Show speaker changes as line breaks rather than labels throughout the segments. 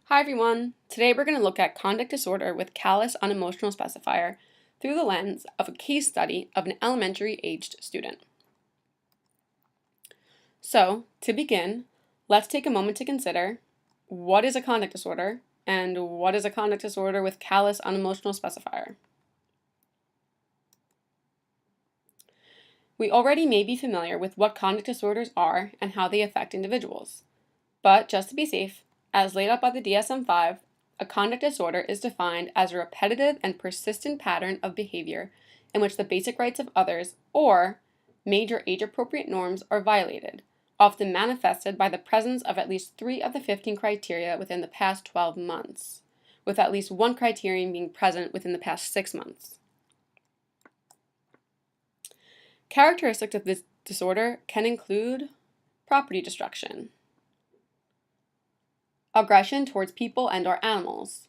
Hi everyone! Today we're going to look at conduct disorder with callous unemotional specifier through the lens of a case study of an elementary aged student. So, to begin, let's take a moment to consider what is a conduct disorder and what is a conduct disorder with callous unemotional specifier. We already may be familiar with what conduct disorders are and how they affect individuals, but just to be safe, as laid out by the DSM-5, a conduct disorder is defined as a repetitive and persistent pattern of behavior in which the basic rights of others or major age-appropriate norms are violated, often manifested by the presence of at least 3 of the 15 criteria within the past 12 months, with at least one criterion being present within the past 6 months. Characteristics of this disorder can include property destruction, aggression towards people and/or animals,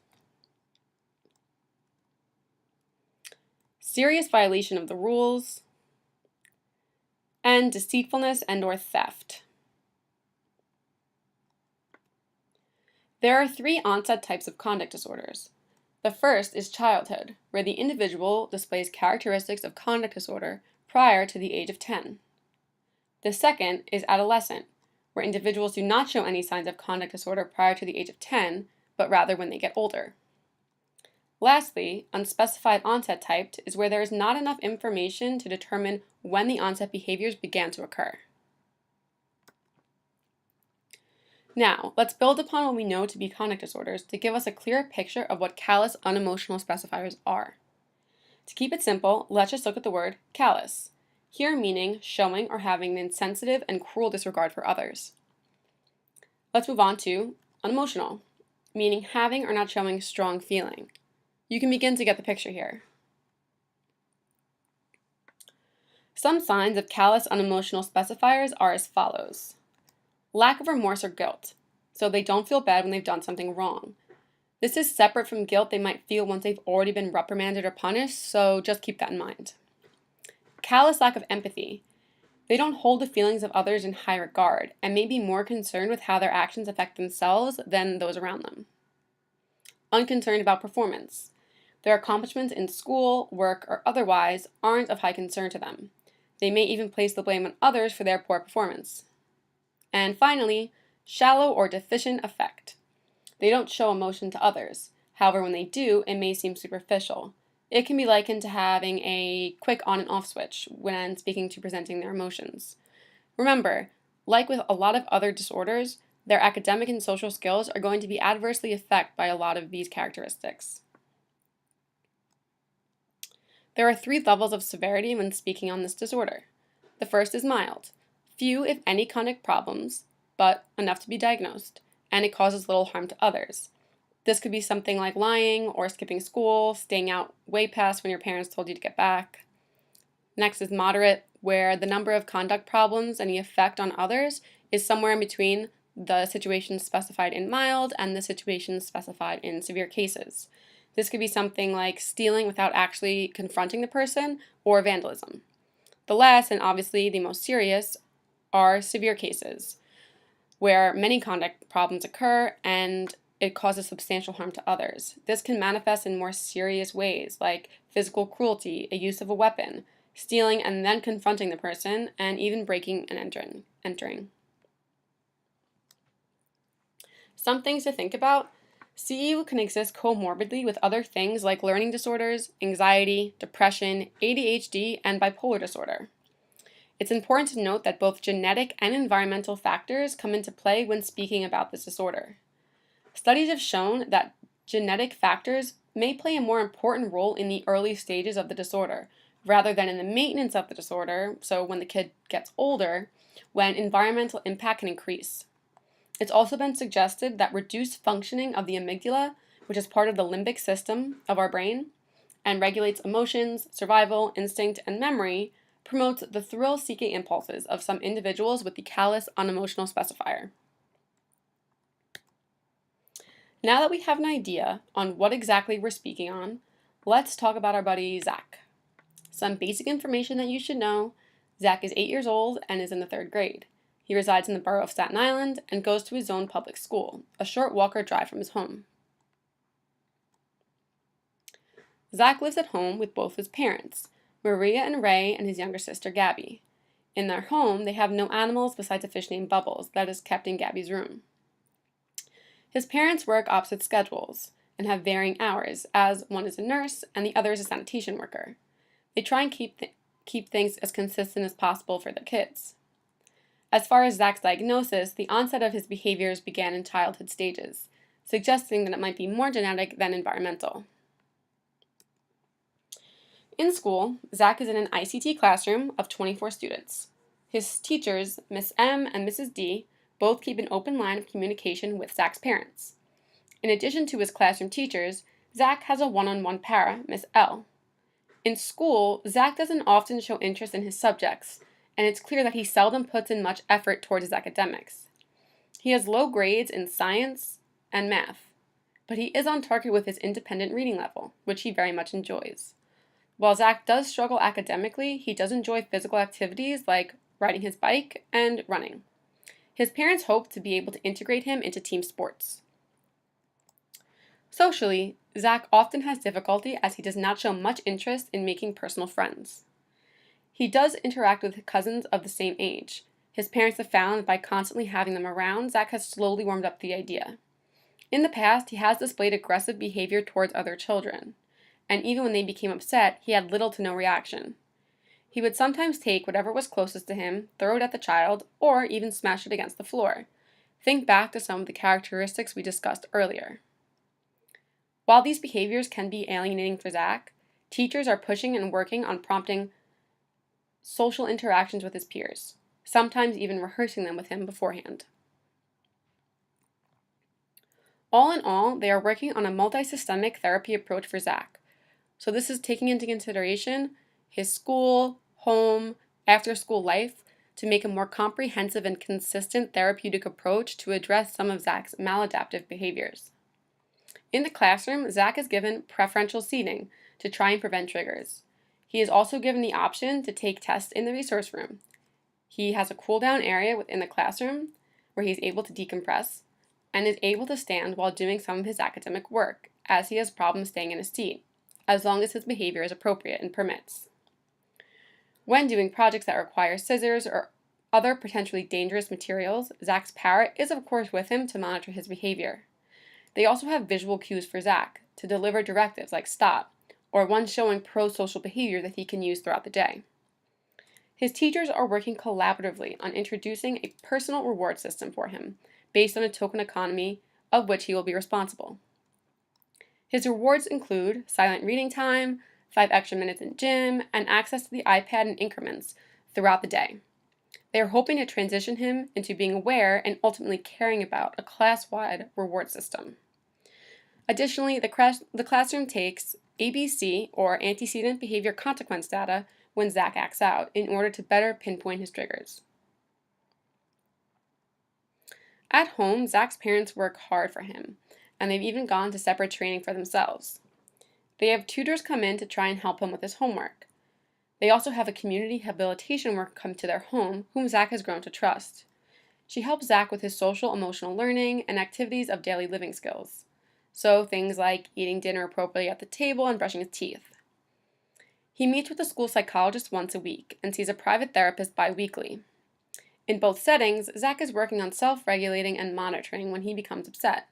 serious violation of the rules, and deceitfulness and/or theft. There are 3 onset types of conduct disorders. The first is childhood, where the individual displays characteristics of conduct disorder prior to the age of 10. The second is adolescent, where individuals do not show any signs of conduct disorder prior to the age of 10, but rather when they get older. Lastly, unspecified onset type is where there is not enough information to determine when the onset behaviors began to occur. Now, let's build upon what we know to be conduct disorders to give us a clearer picture of what callous unemotional specifiers are. To keep it simple, let's just look at the word callous, here meaning showing or having an insensitive and cruel disregard for others. Let's move on to unemotional, meaning having or not showing strong feeling. You can begin to get the picture here. Some signs of callous unemotional specifiers are as follows. Lack of remorse or guilt, so they don't feel bad when they've done something wrong. This is separate from guilt they might feel once they've already been reprimanded or punished, so just keep that in mind. Callous lack of empathy. They don't hold the feelings of others in high regard and may be more concerned with how their actions affect themselves than those around them. Unconcerned about performance. Their accomplishments in school, work, or otherwise aren't of high concern to them. They may even place the blame on others for their poor performance. And finally, shallow or deficient affect. They don't show emotion to others. However, when they do, it may seem superficial. It can be likened to having a quick on and off switch when speaking to presenting their emotions. Remember, like with a lot of other disorders, their academic and social skills are going to be adversely affected by a lot of these characteristics. There are 3 levels of severity when speaking on this disorder. The first is mild. Few, if any, conduct problems, but enough to be diagnosed, and it causes little harm to others. This could be something like lying or skipping school, staying out way past when your parents told you to get back. Next is moderate, where the number of conduct problems and the effect on others is somewhere in between the situations specified in mild and the situations specified in severe cases. This could be something like stealing without actually confronting the person or vandalism. The last, and obviously the most serious, are severe cases, where many conduct problems occur and it causes substantial harm to others. This can manifest in more serious ways, like physical cruelty, a use of a weapon, stealing and then confronting the person, and even breaking and entering. Some things to think about. CEU can exist comorbidly with other things like learning disorders, anxiety, depression, ADHD, and bipolar disorder. It's important to note that both genetic and environmental factors come into play when speaking about this disorder. Studies have shown that genetic factors may play a more important role in the early stages of the disorder, rather than in the maintenance of the disorder, so when the kid gets older, when environmental impact can increase. It's also been suggested that reduced functioning of the amygdala, which is part of the limbic system of our brain, and regulates emotions, survival, instinct, and memory, promotes the thrill-seeking impulses of some individuals with the callous unemotional specifier. Now that we have an idea on what exactly we're speaking on, let's talk about our buddy Zach. Some basic information that you should know. Zach is 8 years old and is in the 3rd grade. He resides in the borough of Staten Island and goes to his own public school, a short walk or drive from his home. Zach lives at home with both his parents, Maria and Ray, and his younger sister, Gabby. In their home, they have no animals besides a fish named Bubbles that is kept in Gabby's room. His parents work opposite schedules and have varying hours, as one is a nurse and the other is a sanitation worker. They try and keep things as consistent as possible for their kids. As far as Zach's diagnosis, the onset of his behaviors began in childhood stages, suggesting that it might be more genetic than environmental. In school, Zach is in an ICT classroom of 24 students. His teachers, Miss M and Mrs. D, both keep an open line of communication with Zach's parents. In addition to his classroom teachers, Zach has a one-on-one para, Miss L. In school, Zach doesn't often show interest in his subjects, and it's clear that he seldom puts in much effort towards his academics. He has low grades in science and math, but he is on target with his independent reading level, which he very much enjoys. While Zach does struggle academically, he does enjoy physical activities like riding his bike and running. His parents hope to be able to integrate him into team sports. Socially, Zach often has difficulty as he does not show much interest in making personal friends. He does interact with cousins of the same age. His parents have found that by constantly having them around, Zach has slowly warmed up to the idea. In the past, he has displayed aggressive behavior towards other children, and even when they became upset, he had little to no reaction. He would sometimes take whatever was closest to him, throw it at the child, or even smash it against the floor. Think back to some of the characteristics we discussed earlier. While these behaviors can be alienating for Zach, teachers are pushing and working on prompting social interactions with his peers, sometimes even rehearsing them with him beforehand. All in all, they are working on a multi-systemic therapy approach for Zach. So this is taking into consideration his school, home, after-school life to make a more comprehensive and consistent therapeutic approach to address some of Zach's maladaptive behaviors. In the classroom, Zach is given preferential seating to try and prevent triggers. He is also given the option to take tests in the resource room. He has a cool-down area within the classroom where he is able to decompress and is able to stand while doing some of his academic work, as he has problems staying in his seat, as long as his behavior is appropriate and permits. When doing projects that require scissors or other potentially dangerous materials, Zach's parrot is of course with him to monitor his behavior. They also have visual cues for Zach to deliver directives like stop, or one showing pro-social behavior that he can use throughout the day. His teachers are working collaboratively on introducing a personal reward system for him, based on a token economy of which he will be responsible. His rewards include silent reading time, 5 extra minutes in gym, and access to the iPad in increments throughout the day. They are hoping to transition him into being aware and ultimately caring about a class-wide reward system. Additionally, the classroom takes ABC, or antecedent behavior consequence data, when Zach acts out, in order to better pinpoint his triggers. At home, Zach's parents work hard for him, and they've even gone to separate training for themselves. They have tutors come in to try and help him with his homework. They also have a community rehabilitation worker come to their home, whom Zach has grown to trust. She helps Zach with his social emotional learning and activities of daily living skills. So things like eating dinner appropriately at the table and brushing his teeth. He meets with a school psychologist once a week and sees a private therapist bi-weekly. In both settings, Zach is working on self-regulating and monitoring when he becomes upset.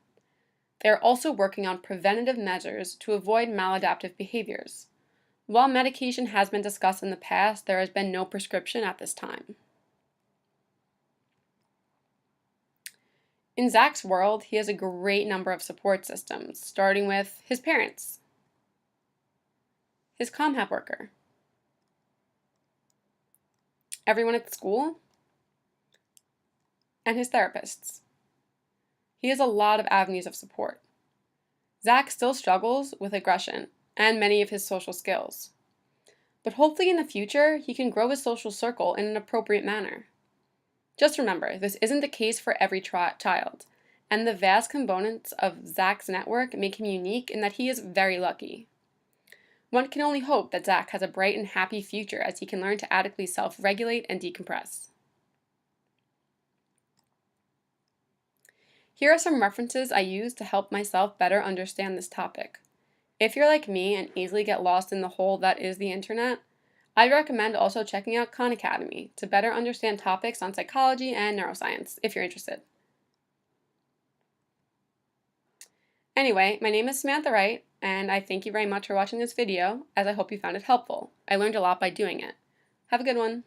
They are also working on preventative measures to avoid maladaptive behaviors. While medication has been discussed in the past, there has been no prescription at this time. In Zach's world, he has a great number of support systems, starting with his parents, his ComHab worker, everyone at school, and his therapists. He has a lot of avenues of support. Zach still struggles with aggression and many of his social skills. But hopefully in the future, he can grow his social circle in an appropriate manner. Just remember, this isn't the case for every child, and the vast components of Zach's network make him unique in that he is very lucky. One can only hope that Zach has a bright and happy future as he can learn to adequately self-regulate and decompress. Here are some references I use to help myself better understand this topic. If you're like me and easily get lost in the hole that is the internet, I'd recommend also checking out Khan Academy to better understand topics on psychology and neuroscience if you're interested. Anyway, my name is Samantha Wright, and I thank you very much for watching this video, as I hope you found it helpful. I learned a lot by doing it. Have a good one.